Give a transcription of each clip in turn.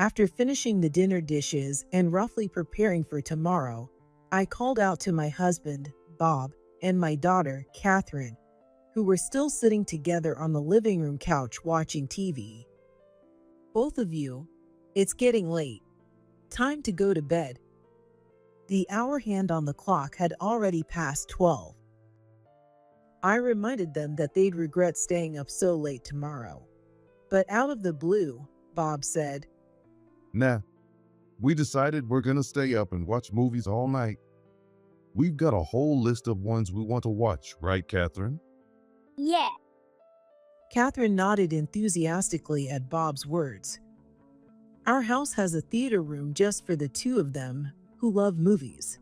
After finishing the dinner dishes and roughly preparing for tomorrow, I called out to my husband, Bob, and my daughter, Catherine, who were still sitting together on the living room couch watching TV. Both of you, it's getting late. Time to go to bed. The hour hand on the clock had already passed 12. I reminded them that they'd regret staying up so late tomorrow. But out of the blue, Bob said, Nah, we decided we're gonna stay up and watch movies all night. We've got a whole list of ones we want to watch, right, Catherine? Yeah. Catherine nodded enthusiastically at Bob's words. Our house has a theater room just for the two of them who love movies.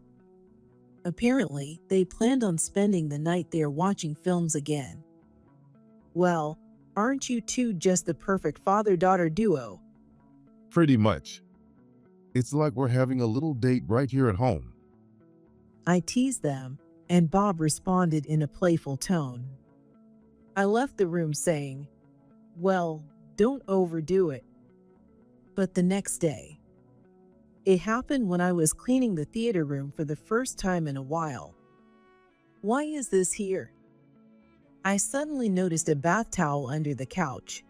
Apparently, they planned on spending the night there watching films again. Well, aren't you two just the perfect father-daughter duo? Pretty much. It's like we're having a little date right here at home. I teased them, and Bob responded in a playful tone. I left the room saying, well, don't overdo it. But the next day, it happened when I was cleaning the theater room for the first time in a while. Why is this here? I suddenly noticed a bath towel under the couch.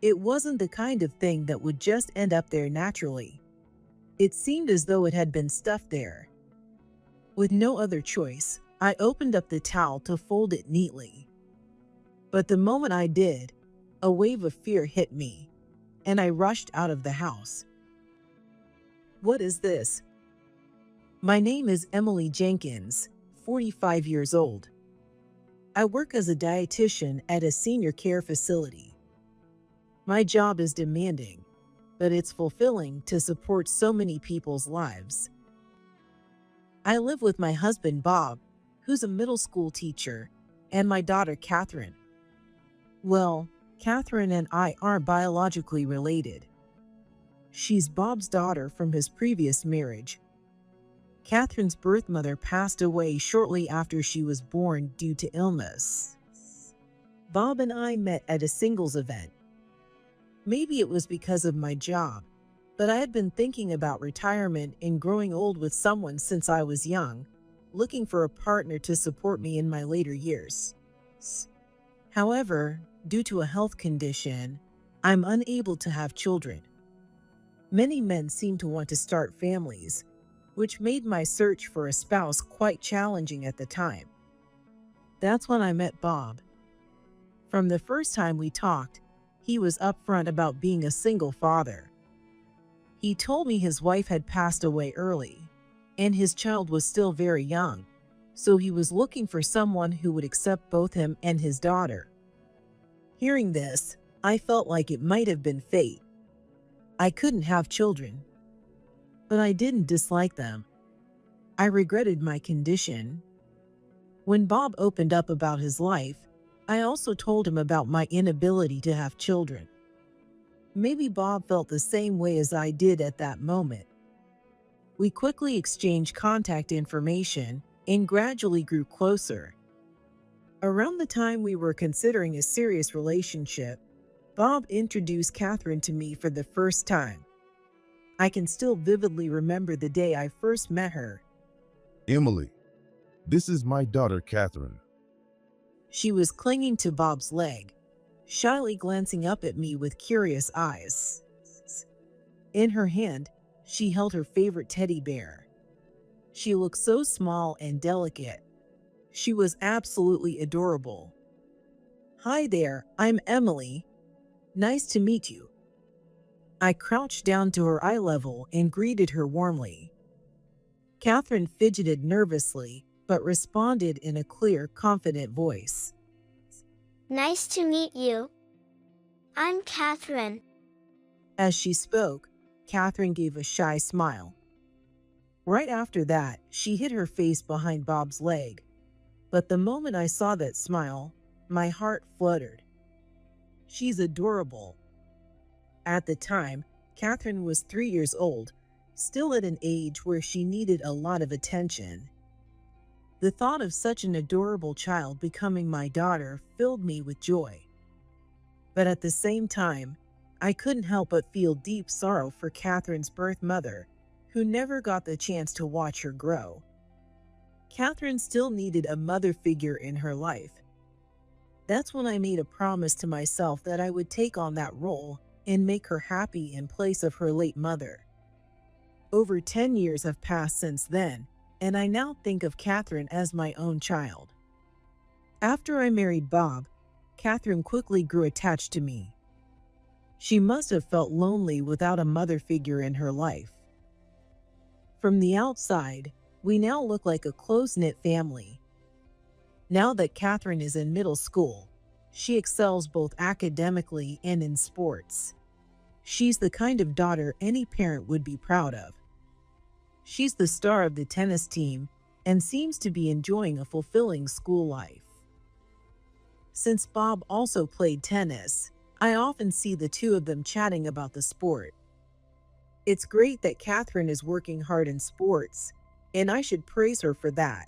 It wasn't the kind of thing that would just end up there naturally. It seemed as though it had been stuffed there. With no other choice, I opened up the towel to fold it neatly. But the moment I did, a wave of fear hit me, and I rushed out of the house. What is this? My name is Emily Jenkins, 45 years old. I work as a dietitian at a senior care facility. My job is demanding, but it's fulfilling to support so many people's lives. I live with my husband, Bob, who's a middle school teacher, and my daughter, Catherine. Well, Catherine and I aren't biologically related. She's Bob's daughter from his previous marriage. Catherine's birth mother passed away shortly after she was born due to illness. Bob and I met at a singles event. Maybe it was because of my job, but I had been thinking about retirement and growing old with someone since I was young, looking for a partner to support me in my later years. However, due to a health condition, I'm unable to have children. Many men seem to want to start families, which made my search for a spouse quite challenging at the time. That's when I met Bob. From the first time we talked, he was upfront about being a single father. He told me his wife had passed away early, and his child was still very young, so he was looking for someone who would accept both him and his daughter. Hearing this, I felt like it might have been fate. I couldn't have children, but I didn't dislike them. I regretted my condition. When Bob opened up about his life, I also told him about my inability to have children. Maybe Bob felt the same way as I did at that moment. We quickly exchanged contact information and gradually grew closer. Around the time we were considering a serious relationship, Bob introduced Catherine to me for the first time. I can still vividly remember the day I first met her. Emily, this is my daughter, Catherine. She was clinging to Bob's leg, shyly glancing up at me with curious eyes. In her hand, she held her favorite teddy bear. She looked so small and delicate. She was absolutely adorable. Hi there, I'm Emily. Nice to meet you. I crouched down to her eye level and greeted her warmly. Catherine fidgeted nervously, but responded in a clear, confident voice. Nice to meet you. I'm Catherine. As she spoke, Catherine gave a shy smile. Right after that, she hid her face behind Bob's leg. But the moment I saw that smile, my heart fluttered. She's adorable. At the time, Catherine was 3 years old, still at an age where she needed a lot of attention. The thought of such an adorable child becoming my daughter filled me with joy. But at the same time, I couldn't help but feel deep sorrow for Catherine's birth mother, who never got the chance to watch her grow. Catherine still needed a mother figure in her life. That's when I made a promise to myself that I would take on that role and make her happy in place of her late mother. Over 10 years have passed since then, and I now think of Catherine as my own child. After I married Bob, Catherine quickly grew attached to me. She must have felt lonely without a mother figure in her life. From the outside, we now look like a close-knit family. Now that Catherine is in middle school, she excels both academically and in sports. She's the kind of daughter any parent would be proud of. She's the star of the tennis team and seems to be enjoying a fulfilling school life. Since Bob also played tennis, I often see the two of them chatting about the sport. It's great that Catherine is working hard in sports, and I should praise her for that.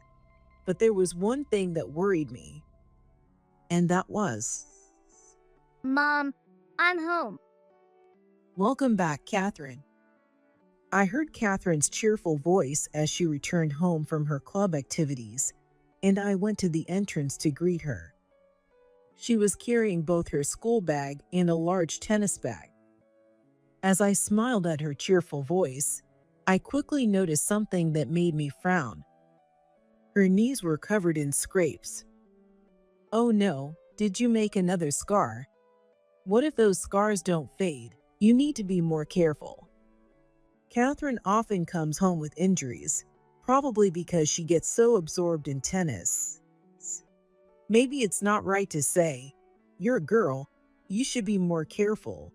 But there was one thing that worried me, and that was, Mom, I'm home. "Welcome back, Catherine." I heard Catherine's cheerful voice as she returned home from her club activities, and I went to the entrance to greet her. She was carrying both her school bag and a large tennis bag. As I smiled at her cheerful voice, I quickly noticed something that made me frown. Her knees were covered in scrapes. Oh no, did you make another scar? What if those scars don't fade? You need to be more careful. Catherine often comes home with injuries, probably because she gets so absorbed in tennis. Maybe it's not right to say, "You're a girl, you should be more careful,"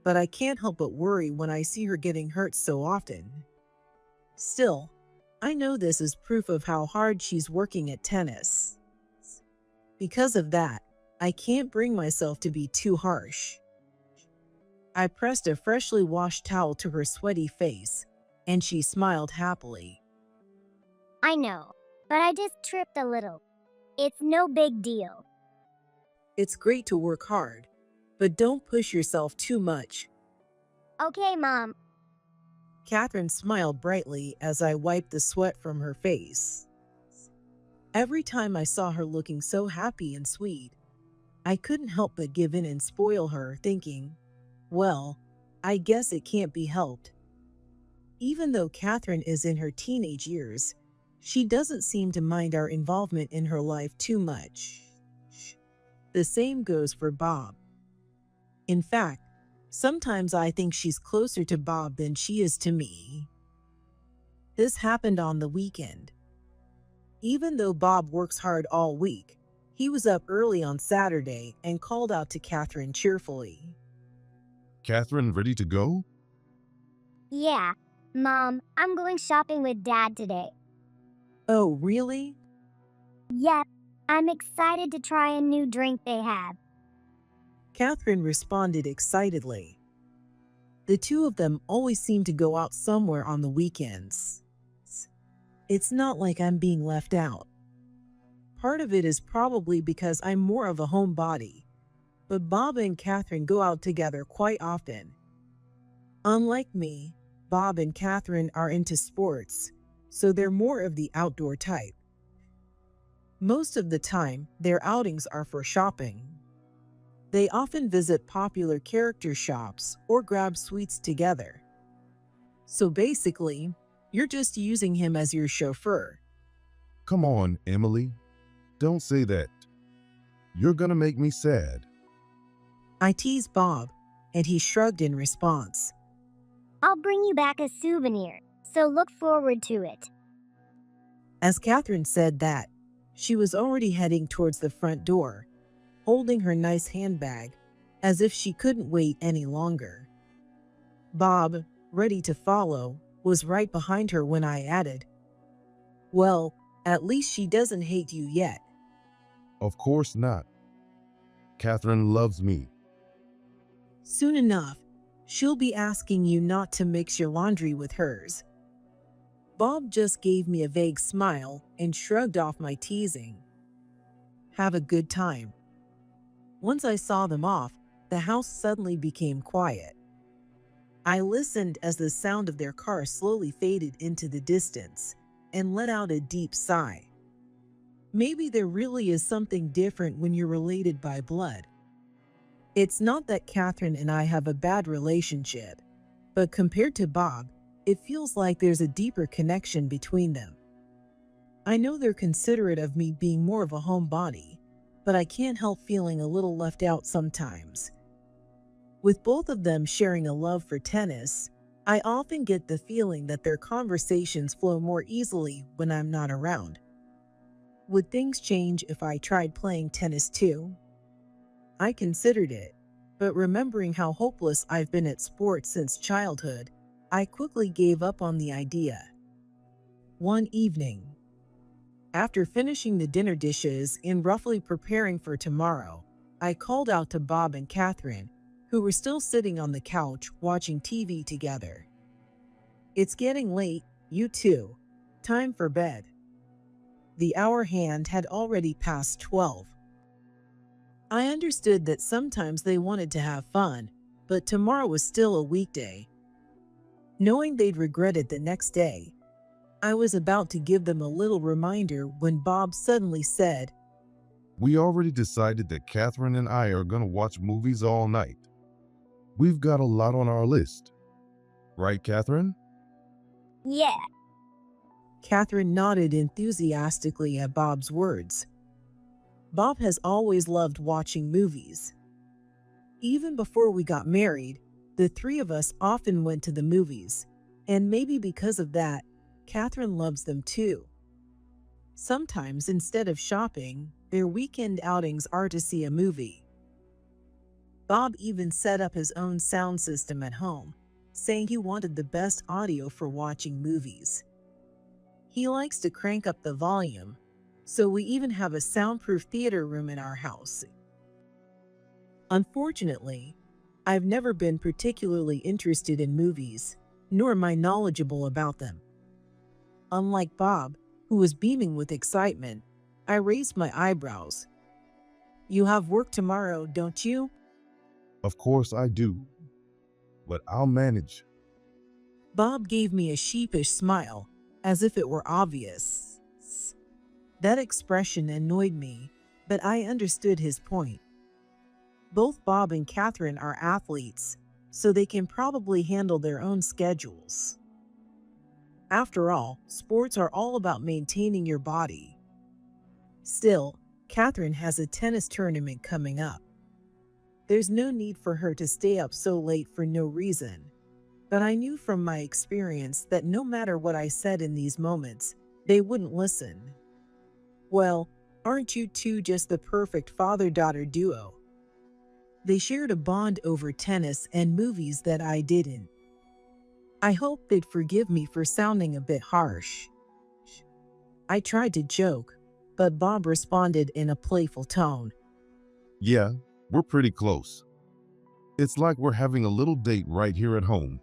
but I can't help but worry when I see her getting hurt so often. Still, I know this is proof of how hard she's working at tennis. Because of that, I can't bring myself to be too harsh. I pressed a freshly washed towel to her sweaty face, and she smiled happily. I know, but I just tripped a little. It's no big deal. It's great to work hard, but don't push yourself too much. Okay, Mom. Catherine smiled brightly as I wiped the sweat from her face. Every time I saw her looking so happy and sweet, I couldn't help but give in and spoil her, thinking, well, I guess it can't be helped. Even though Catherine is in her teenage years, she doesn't seem to mind our involvement in her life too much. The same goes for Bob. In fact, sometimes I think she's closer to Bob than she is to me. This happened on the weekend. Even though Bob works hard all week, he was up early on Saturday and called out to Catherine cheerfully. Catherine, ready to go? Yeah, Mom, I'm going shopping with Dad today. Oh, really? Yep, I'm excited to try a new drink they have. Catherine responded excitedly. The two of them always seem to go out somewhere on the weekends. It's not like I'm being left out. Part of it is probably because I'm more of a homebody, but Bob and Catherine go out together quite often. Unlike me, Bob and Catherine are into sports, so they're more of the outdoor type. Most of the time, their outings are for shopping. They often visit popular character shops or grab sweets together. So basically, you're just using him as your chauffeur. Come on, Emily. Don't say that. You're gonna make me sad. I teased Bob, and he shrugged in response. I'll bring you back a souvenir, so look forward to it. As Catherine said that, she was already heading towards the front door, holding her nice handbag, as if she couldn't wait any longer. Bob, ready to follow, was right behind her when I added, "Well, at least she doesn't hate you yet." Of course not. Catherine loves me. Soon enough, she'll be asking you not to mix your laundry with hers. Bob just gave me a vague smile and shrugged off my teasing. Have a good time. Once I saw them off, The house suddenly became quiet. I listened as the sound of their car slowly faded into the distance and let out a deep sigh. Maybe there really is something different when you're related by blood. It's not that Catherine and I have a bad relationship, but compared to Bob, it feels like there's a deeper connection between them. I know they're considerate of me being more of a homebody, but I can't help feeling a little left out sometimes. With both of them sharing a love for tennis, I often get the feeling that their conversations flow more easily when I'm not around. Would things change if I tried playing tennis too? I considered it, but remembering how hopeless I've been at sports since childhood, I quickly gave up on the idea. One evening, after finishing the dinner dishes and roughly preparing for tomorrow, I called out to Bob and Catherine, who were still sitting on the couch watching TV together. "It's getting late, you two. Time for bed." The hour hand had already passed 12. I understood that sometimes they wanted to have fun, but tomorrow was still a weekday. Knowing they'd regret it the next day, I was about to give them a little reminder when Bob suddenly said, We already decided that Catherine and I are going to watch movies all night. We've got a lot on our list. Right, Catherine? Yeah. Catherine nodded enthusiastically at Bob's words. Bob has always loved watching movies. Even before we got married, the three of us often went to the movies, and maybe because of that, Catherine loves them too. Sometimes, instead of shopping, their weekend outings are to see a movie. Bob even set up his own sound system at home, saying he wanted the best audio for watching movies. He likes to crank up the volume, so we even have a soundproof theater room in our house. Unfortunately, I've never been particularly interested in movies, nor am I knowledgeable about them. Unlike Bob, who was beaming with excitement, I raised my eyebrows. "You have work tomorrow, don't you?" Of course I do. But I'll manage. Bob gave me a sheepish smile, as if it were obvious. That expression annoyed me, but I understood his point. Both Bob and Catherine are athletes, so they can probably handle their own schedules. After all, sports are all about maintaining your body. Still, Catherine has a tennis tournament coming up. There's no need for her to stay up so late for no reason. But I knew from my experience that no matter what I said in these moments, they wouldn't listen. "Well, aren't you two just the perfect father-daughter duo?" They shared a bond over tennis and movies that I didn't. I hoped they'd forgive me for sounding a bit harsh. I tried to joke, but Bob responded in a playful tone. Yeah, we're pretty close. It's like we're having a little date right here at home.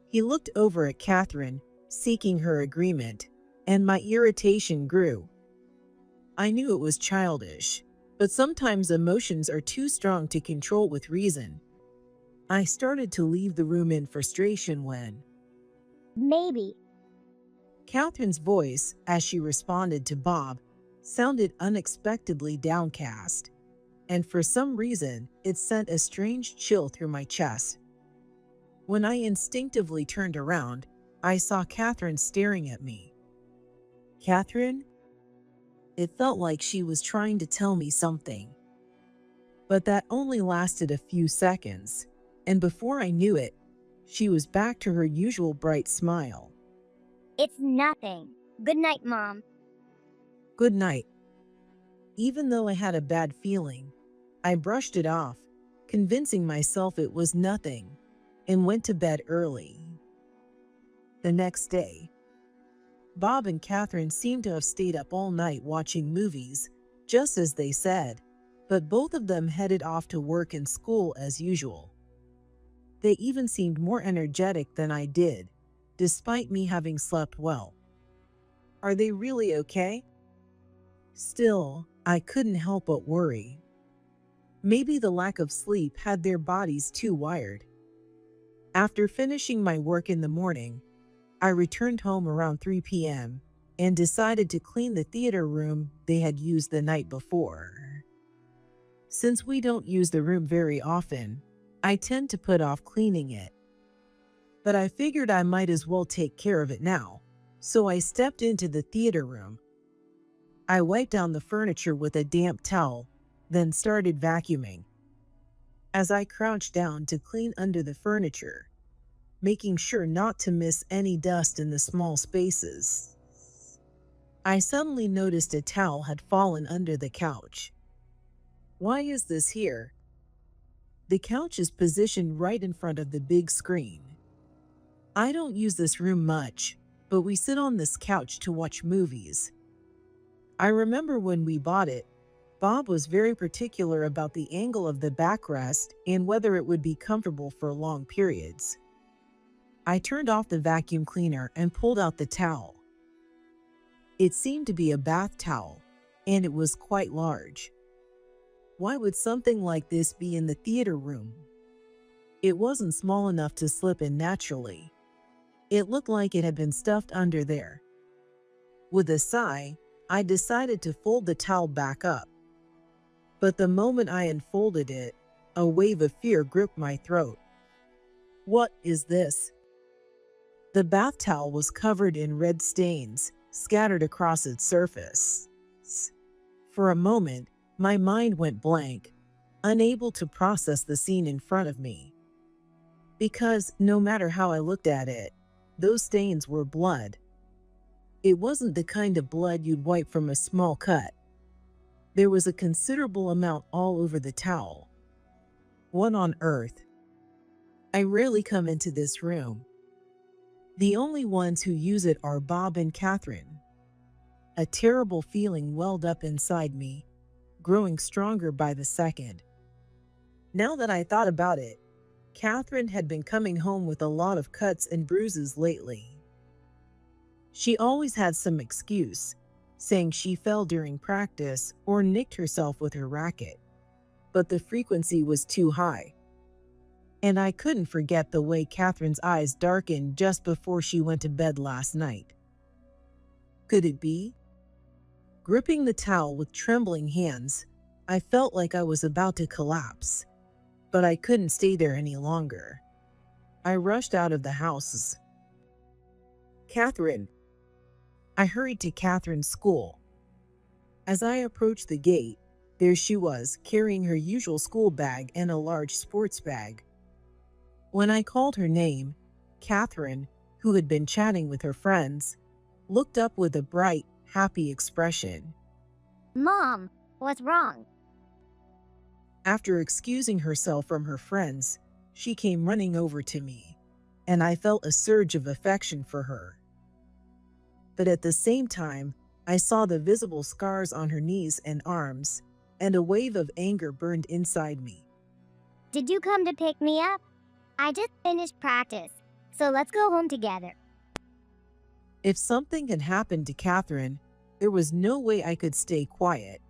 He looked over at Catherine, seeking her agreement, and my irritation grew. I knew it was childish, but sometimes emotions are too strong to control with reason. I started to leave the room in frustration when Maybe. Catherine's voice, as she responded to Bob, sounded unexpectedly downcast, and for some reason, it sent a strange chill through my chest. When I instinctively turned around, I saw Catherine staring at me. "Catherine?" It felt like she was trying to tell me something. But that only lasted a few seconds, and before I knew it, she was back to her usual bright smile. It's nothing. Good night, Mom. "Good night." Even though I had a bad feeling, I brushed it off, convincing myself it was nothing, and went to bed early. The next day, Bob and Catherine seemed to have stayed up all night watching movies, just as they said, but both of them headed off to work and school as usual. They even seemed more energetic than I did, despite me having slept well. Are they really okay? Still, I couldn't help but worry. Maybe the lack of sleep had their bodies too wired. After finishing my work in the morning, I returned home around 3 p.m. and decided to clean the theater room they had used the night before. Since we don't use the room very often, I tend to put off cleaning it. But I figured I might as well take care of it now, so I stepped into the theater room. I wiped down the furniture with a damp towel, then started vacuuming. As I crouched down to clean under the furniture, making sure not to miss any dust in the small spaces, I suddenly noticed a towel had fallen under the couch. Why is this here? The couch is positioned right in front of the big screen. I don't use this room much, but we sit on this couch to watch movies. I remember when we bought it, Bob was very particular about the angle of the backrest and whether it would be comfortable for long periods. I turned off the vacuum cleaner and pulled out the towel. It seemed to be a bath towel, and it was quite large. Why would something like this be in the theater room? It wasn't small enough to slip in naturally. It looked like it had been stuffed under there. With a sigh, I decided to fold the towel back up. But the moment I unfolded it, a wave of fear gripped my throat. What is this? The bath towel was covered in red stains, scattered across its surface. For a moment, my mind went blank, unable to process the scene in front of me. Because no matter how I looked at it, those stains were blood. It wasn't the kind of blood you'd wipe from a small cut. There was a considerable amount all over the towel. What on earth? I rarely come into this room. The only ones who use it are Bob and Catherine. A terrible feeling welled up inside me, growing stronger by the second. Now that I thought about it, Catherine had been coming home with a lot of cuts and bruises lately. She always had some excuse, saying she fell during practice or nicked herself with her racket, but the frequency was too high. And I couldn't forget the way Catherine's eyes darkened just before she went to bed last night. Could it be? Gripping the towel with trembling hands, I felt like I was about to collapse, but I couldn't stay there any longer. I rushed out of the house. Catherine. I hurried to Catherine's school. As I approached the gate, there she was, carrying her usual school bag and a large sports bag. When I called her name, Catherine, who had been chatting with her friends, looked up with a bright, happy expression. Mom, what's wrong? After excusing herself from her friends, she came running over to me, and I felt a surge of affection for her. But at the same time, I saw the visible scars on her knees and arms, and a wave of anger burned inside me. Did you come to pick me up? I just finished practice, so let's go home together. If something had happened to Catherine, there was no way I could stay quiet.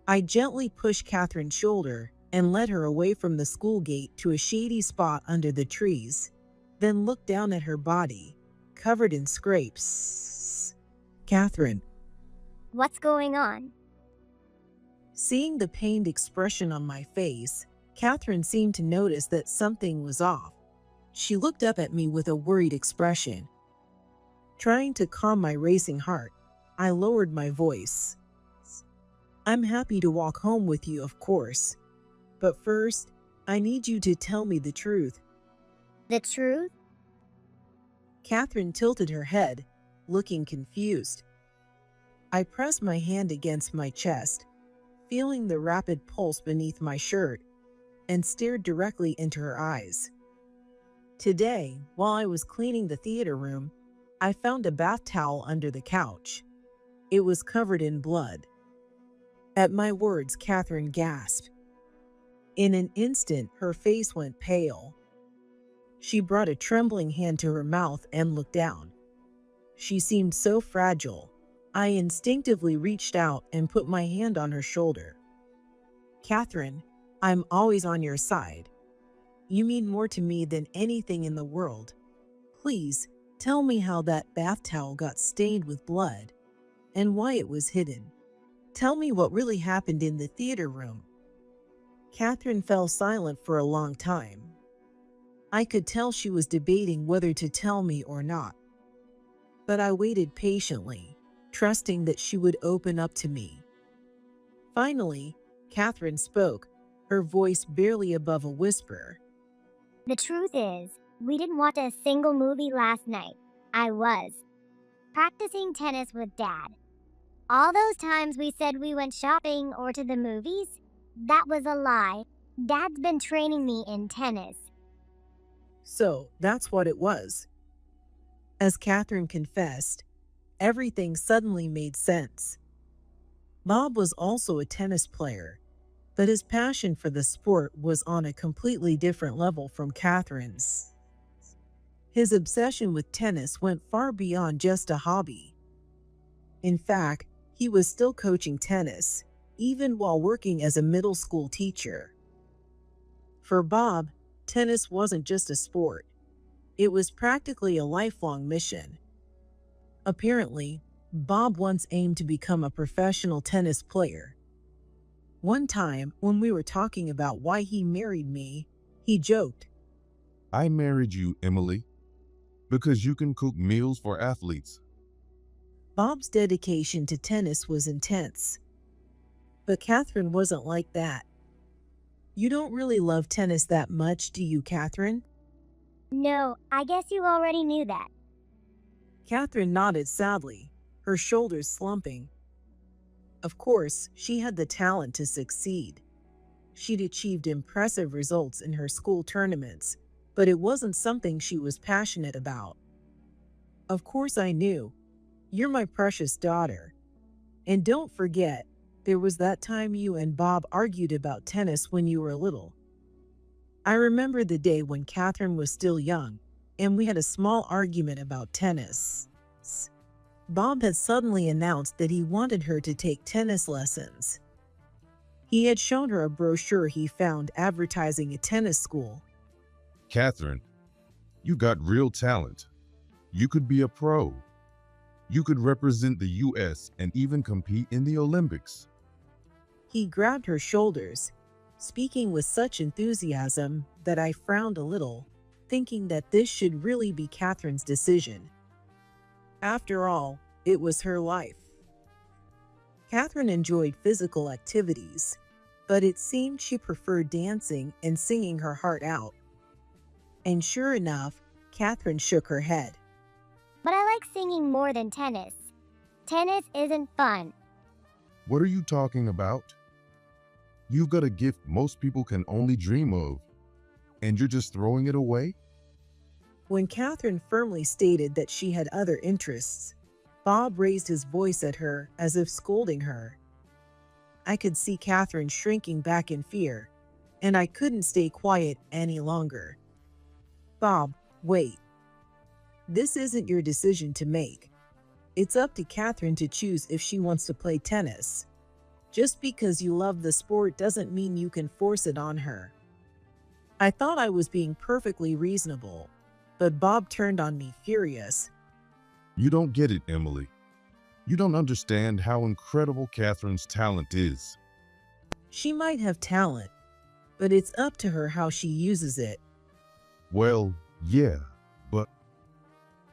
I gently pushed Catherine's shoulder and led her away from the school gate to a shady spot under the trees, then looked down at her body, covered in scrapes. Catherine. What's going on? Seeing the pained expression on my face, Catherine seemed to notice that something was off. She looked up at me with a worried expression. Trying to calm my racing heart, I lowered my voice. I'm happy to walk home with you, of course. But first, I need you to tell me the truth. The truth? Catherine tilted her head, looking confused. I pressed my hand against my chest, feeling the rapid pulse beneath my shirt, and stared directly into her eyes. Today, while I was cleaning the theater room, I found a bath towel under the couch. It was covered in blood. At my words, Catherine gasped. In an instant, her face went pale. She brought a trembling hand to her mouth and looked down. She seemed so fragile. I instinctively reached out and put my hand on her shoulder. Catherine, I'm always on your side. You mean more to me than anything in the world. Please, tell me how that bath towel got stained with blood and why it was hidden. Tell me what really happened in the theater room. Catherine fell silent for a long time. I could tell she was debating whether to tell me or not. But I waited patiently, trusting that she would open up to me. Finally, Catherine spoke, her voice barely above a whisper. The truth is, we didn't watch a single movie last night. I was practicing tennis with Dad. All those times we said we went shopping or to the movies, that was a lie. Dad's been training me in tennis. So that's what it was. As Catherine confessed, everything suddenly made sense. Bob was also a tennis player, but his passion for the sport was on a completely different level from Catherine's. His obsession with tennis went far beyond just a hobby. In fact, he was still coaching tennis, even while working as a middle school teacher. For Bob, tennis wasn't just a sport. It was practically a lifelong mission. Apparently, Bob once aimed to become a professional tennis player. One time, when we were talking about why he married me, he joked, I married you, Emily, because you can cook meals for athletes. Bob's dedication to tennis was intense. But Catherine wasn't like that. You don't really love tennis that much, do you, Catherine? No, I guess you already knew that. Catherine nodded sadly, her shoulders slumping. Of course, she had the talent to succeed. She'd achieved impressive results in her school tournaments, but it wasn't something she was passionate about. Of course I knew. You're my precious daughter. And don't forget, there was that time you and Bob argued about tennis when you were little. I remember the day when Catherine was still young, and we had a small argument about tennis. Bob had suddenly announced that he wanted her to take tennis lessons. He had shown her a brochure he found advertising a tennis school. Catherine, you got real talent. You could be a pro. You could represent the U.S. and even compete in the Olympics. He grabbed her shoulders, speaking with such enthusiasm that I frowned a little, thinking that this should really be Catherine's decision. After all, it was her life. Catherine enjoyed physical activities, but it seemed she preferred dancing and singing her heart out. And sure enough, Catherine shook her head. But I like singing more than tennis. Tennis isn't fun. What are you talking about? You've got a gift most people can only dream of, and you're just throwing it away? When Catherine firmly stated that she had other interests, Bob raised his voice at her as if scolding her. I could see Catherine shrinking back in fear, and I couldn't stay quiet any longer. Bob, wait. This isn't your decision to make. It's up to Catherine to choose if she wants to play tennis. Just because you love the sport doesn't mean you can force it on her. I thought I was being perfectly reasonable, but Bob turned on me furious. You don't get it, Emily. You don't understand how incredible Catherine's talent is. She might have talent, but it's up to her how she uses it. Well, yeah, but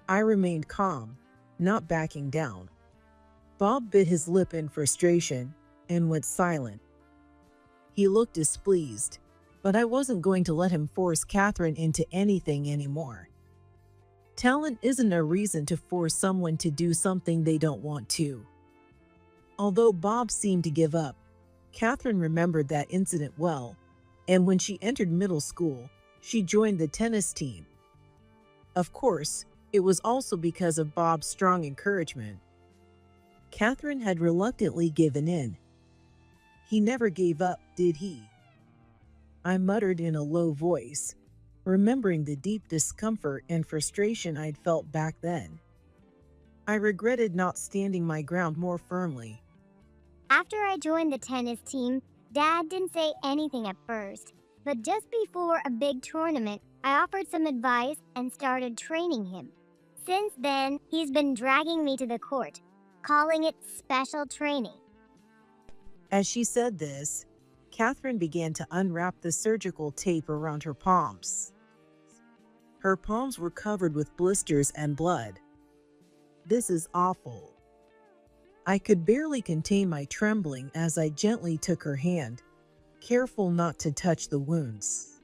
I remained calm, not backing down. Bob bit his lip in frustration and went silent. He looked displeased, but I wasn't going to let him force Catherine into anything anymore. Talent isn't a reason to force someone to do something they don't want to. Although Bob seemed to give up, Catherine remembered that incident well, and when she entered middle school, she joined the tennis team. Of course, it was also because of Bob's strong encouragement. Catherine had reluctantly given in. He never gave up, did he? I muttered in a low voice, remembering the deep discomfort and frustration I'd felt back then. I regretted not standing my ground more firmly. After I joined the tennis team, Dad didn't say anything at first, but just before a big tournament, I offered some advice and started training him. Since then, he's been dragging me to the court, calling it special training. As she said this, Catherine began to unwrap the surgical tape around her palms. Her palms were covered with blisters and blood. This is awful. I could barely contain my trembling as I gently took her hand, careful not to touch the wounds.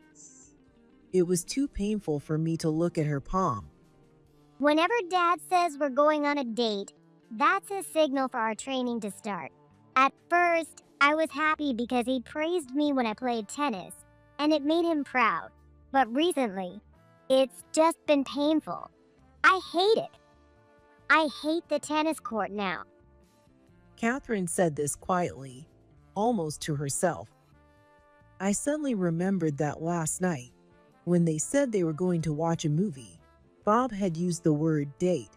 It was too painful for me to look at her palm. Whenever Dad says we're going on a date, that's a signal for our training to start. At first, I was happy because he praised me when I played tennis, and it made him proud. But recently, it's just been painful. I hate it. I hate the tennis court now. Catherine said this quietly, almost to herself. I suddenly remembered that last night, when they said they were going to watch a movie, Bob had used the word date.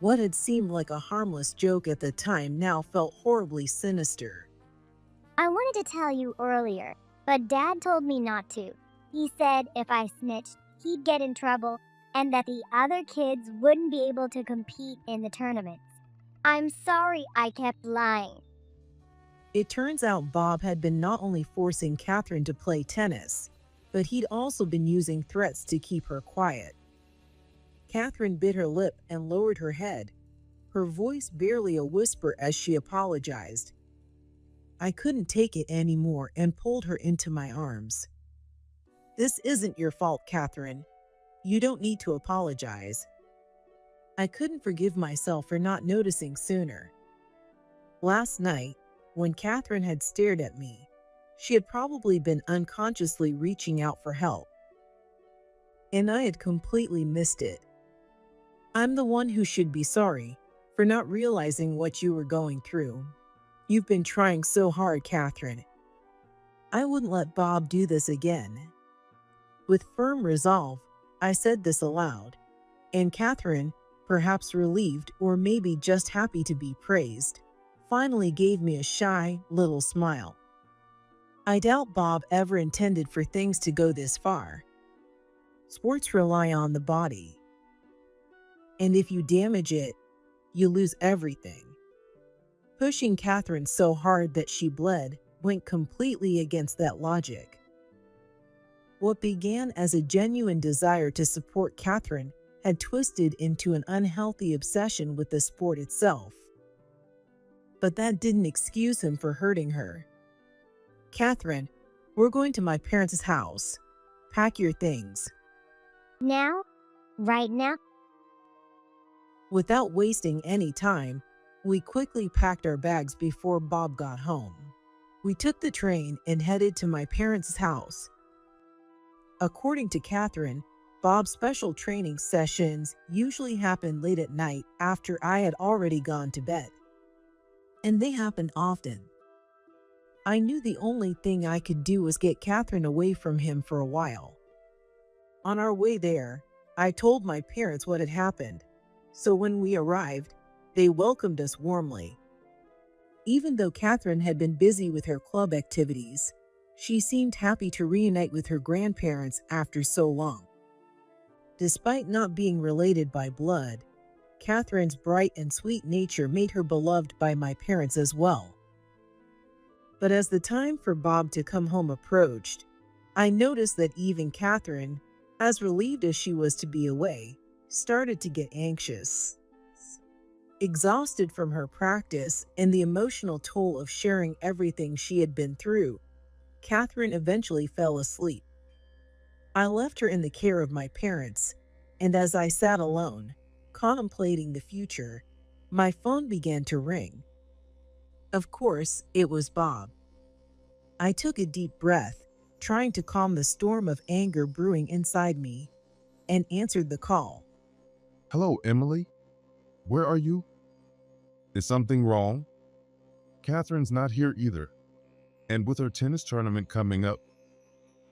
What had seemed like a harmless joke at the time now felt horribly sinister. I wanted to tell you earlier, but Dad told me not to. He said if I snitched, he'd get in trouble, and that the other kids wouldn't be able to compete in the tournaments. I'm sorry I kept lying. It turns out Bob had been not only forcing Catherine to play tennis, but he'd also been using threats to keep her quiet. Catherine bit her lip and lowered her head, her voice barely a whisper as she apologized. I couldn't take it anymore and pulled her into my arms. This isn't your fault, Catherine. You don't need to apologize. I couldn't forgive myself for not noticing sooner. Last night, when Catherine had stared at me, she had probably been unconsciously reaching out for help. And I had completely missed it. I'm the one who should be sorry for not realizing what you were going through. You've been trying so hard, Catherine. I wouldn't let Bob do this again. With firm resolve, I said this aloud, and Catherine, perhaps relieved or maybe just happy to be praised, finally gave me a shy little smile. I doubt Bob ever intended for things to go this far. Sports rely on the body. And if you damage it, you lose everything. Pushing Catherine so hard that she bled went completely against that logic. What began as a genuine desire to support Catherine had twisted into an unhealthy obsession with the sport itself. But that didn't excuse him for hurting her. Catherine, we're going to my parents' house. Pack your things. Now? Right now? Without wasting any time, we quickly packed our bags before Bob got home. We took the train and headed to my parents' house. According to Catherine, Bob's special training sessions usually happen late at night after I had already gone to bed. And they happened often. I knew the only thing I could do was get Catherine away from him for a while. On our way there, I told my parents what had happened, so when we arrived, they welcomed us warmly. Even though Catherine had been busy with her club activities, she seemed happy to reunite with her grandparents after so long. Despite not being related by blood, Catherine's bright and sweet nature made her beloved by my parents as well. But as the time for Bob to come home approached, I noticed that even Catherine, as relieved as she was to be away, started to get anxious. Exhausted from her practice and the emotional toll of sharing everything she had been through, Catherine eventually fell asleep. I left her in the care of my parents, and as I sat alone, contemplating the future, my phone began to ring. Of course, it was Bob. I took a deep breath, trying to calm the storm of anger brewing inside me, and answered the call. Hello, Emily. Where are you? Is something wrong? Catherine's not here either. And with her tennis tournament coming up,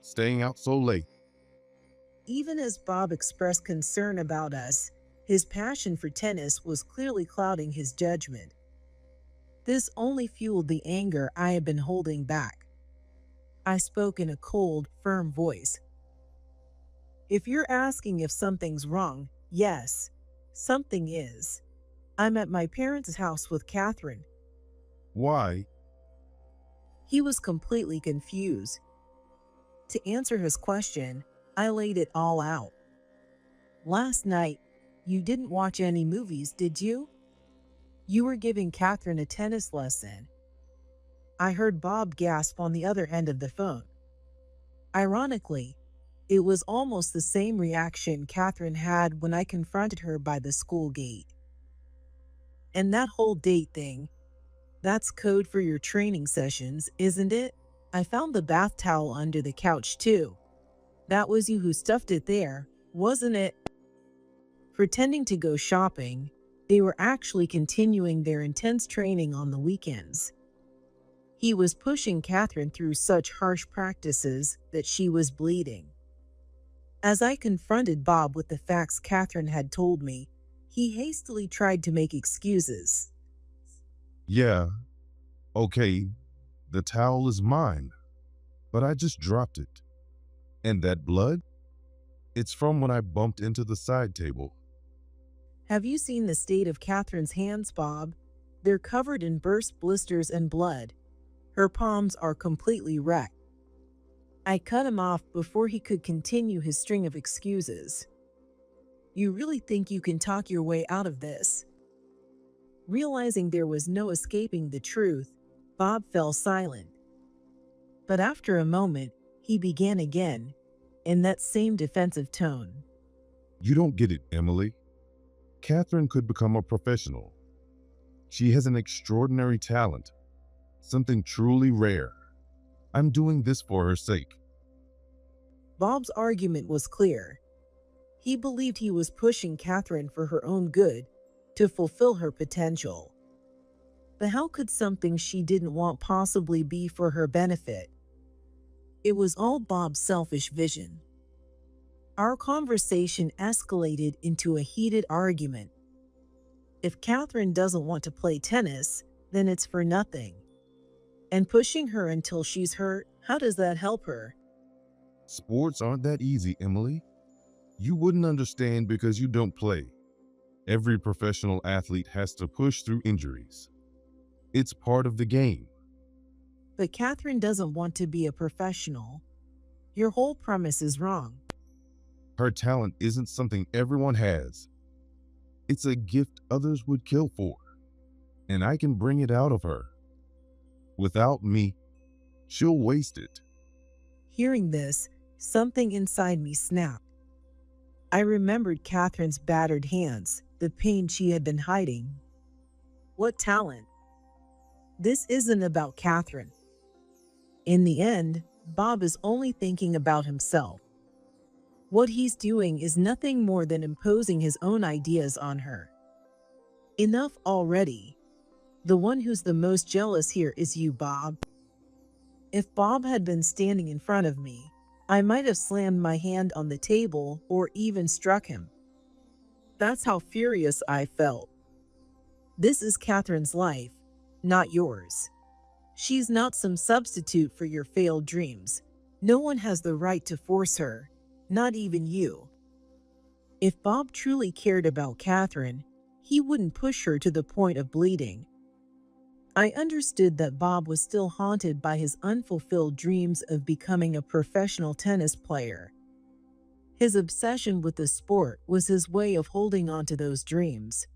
staying out so late. Even as Bob expressed concern about us, his passion for tennis was clearly clouding his judgment. This only fueled the anger I had been holding back. I spoke in a cold, firm voice. If you're asking if something's wrong, yes, something is. I'm at my parents' house with Catherine. Why? He was completely confused. To answer his question, I laid it all out. Last night, you didn't watch any movies, did you? You were giving Catherine a tennis lesson. I heard Bob gasp on the other end of the phone. Ironically, it was almost the same reaction Catherine had when I confronted her by the school gate. And that whole date thing, that's code for your training sessions, isn't it? I found the bath towel under the couch too. That was you who stuffed it there, wasn't it? Pretending to go shopping, they were actually continuing their intense training on the weekends. He was pushing Catherine through such harsh practices that she was bleeding. As I confronted Bob with the facts Catherine had told me, he hastily tried to make excuses. Yeah, okay, the towel is mine, but I just dropped it. And that blood? It's from when I bumped into the side table. Have you seen the state of Catherine's hands, Bob? They're covered in burst blisters and blood. Her palms are completely wrecked. I cut him off before he could continue his string of excuses. You really think you can talk your way out of this? Realizing there was no escaping the truth, Bob fell silent. But after a moment, he began again, in that same defensive tone. You don't get it, Emily. Catherine could become a professional. She has an extraordinary talent, something truly rare. I'm doing this for her sake. Bob's argument was clear. He believed he was pushing Catherine for her own good, to fulfill her potential. But how could something she didn't want possibly be for her benefit? It was all Bob's selfish vision. Our conversation escalated into a heated argument. If Catherine doesn't want to play tennis, then it's for nothing. And pushing her until she's hurt, how does that help her? Sports aren't that easy, Emily. You wouldn't understand because you don't play. Every professional athlete has to push through injuries. It's part of the game. But Catherine doesn't want to be a professional. Your whole premise is wrong. Her talent isn't something everyone has. It's a gift others would kill for, and I can bring it out of her. Without me, she'll waste it. Hearing this, something inside me snapped. I remembered Catherine's battered hands, the pain she had been hiding. What talent? This isn't about Catherine. In the end, Bob is only thinking about himself. What he's doing is nothing more than imposing his own ideas on her. Enough already. The one who's the most jealous here is you, Bob. If Bob had been standing in front of me, I might have slammed my hand on the table or even struck him. That's how furious I felt. This is Catherine's life, not yours. She's not some substitute for your failed dreams. No one has the right to force her, not even you. If Bob truly cared about Catherine, he wouldn't push her to the point of bleeding. I understood that Bob was still haunted by his unfulfilled dreams of becoming a professional tennis player. His obsession with the sport was his way of holding on to those dreams.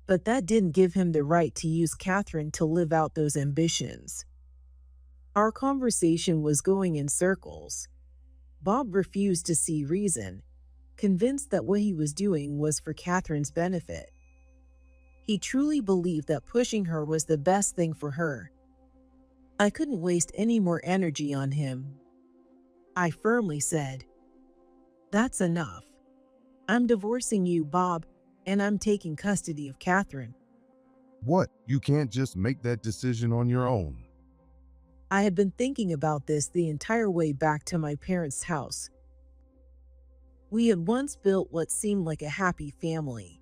But that didn't give him the right to use Catherine to live out those ambitions. Our conversation was going in circles. Bob refused to see reason, convinced that what he was doing was for Catherine's benefit. He truly believed that pushing her was the best thing for her. I couldn't waste any more energy on him. I firmly said, "That's enough. I'm divorcing you, Bob, and I'm taking custody of Catherine." What? You can't just make that decision on your own. I had been thinking about this the entire way back to my parents' house. We had once built what seemed like a happy family.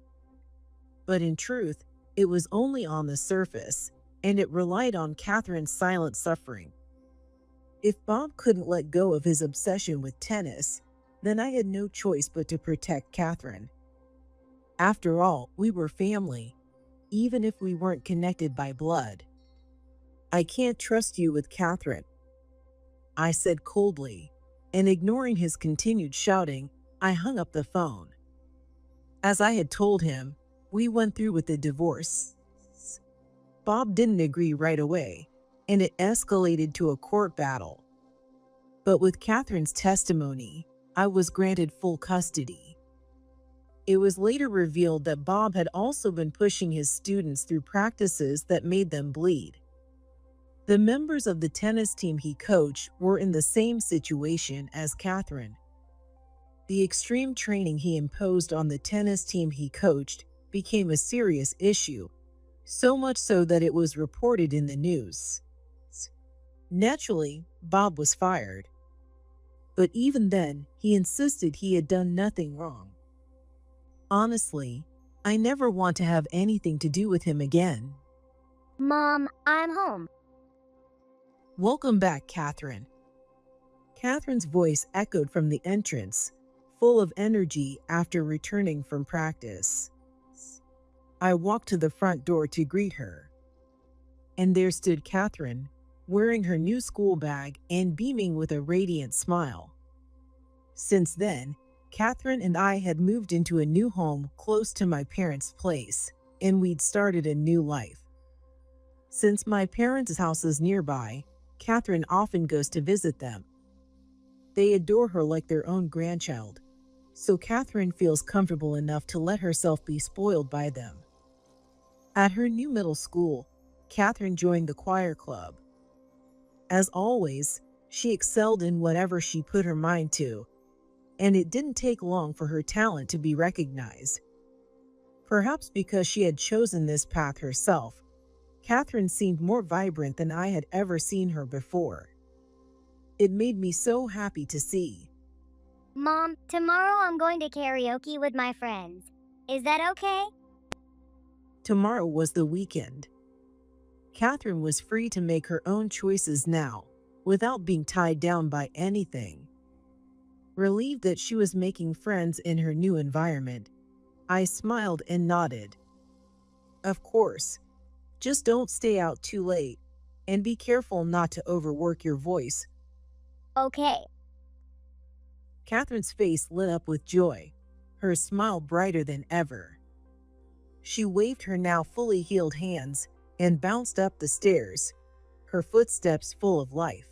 But in truth, it was only on the surface. and it relied on Catherine's silent suffering. If Bob couldn't let go of his obsession with tennis, then I had no choice but to protect Catherine. After all, we were family, even if we weren't connected by blood. I can't trust you with Catherine, I said coldly, and ignoring his continued shouting, I hung up the phone. As I had told him, we went through with the divorce. Bob didn't agree right away, and it escalated to a court battle. But with Catherine's testimony, I was granted full custody. It was later revealed that Bob had also been pushing his students through practices that made them bleed. The members of the tennis team he coached were in the same situation as Catherine. The extreme training he imposed on the tennis team he coached became a serious issue, so much so that it was reported in the news. Naturally, Bob was fired. But even then, he insisted he had done nothing wrong. Honestly, I never want to have anything to do with him again. Mom, I'm home. Welcome back, Catherine. Catherine's voice echoed from the entrance, full of energy after returning from practice. I walked to the front door to greet her. And there stood Catherine, wearing her new school bag and beaming with a radiant smile. Since then, Catherine and I had moved into a new home close to my parents' place, and we'd started a new life. Since my parents' house is nearby, Catherine often goes to visit them. They adore her like their own grandchild, so Catherine feels comfortable enough to let herself be spoiled by them. At her new middle school, Catherine joined the choir club. As always, she excelled in whatever she put her mind to, and it didn't take long for her talent to be recognized. Perhaps because she had chosen this path herself, Catherine seemed more vibrant than I had ever seen her before. It made me so happy to see. Mom, tomorrow I'm going to karaoke with my friends. Is that okay? Tomorrow was the weekend. Catherine was free to make her own choices now, without being tied down by anything. Relieved that she was making friends in her new environment, I smiled and nodded. Of course, just don't stay out too late, and be careful not to overwork your voice. Okay. Catherine's face lit up with joy, her smile brighter than ever. She waved her now fully healed hands and bounced up the stairs, her footsteps full of life.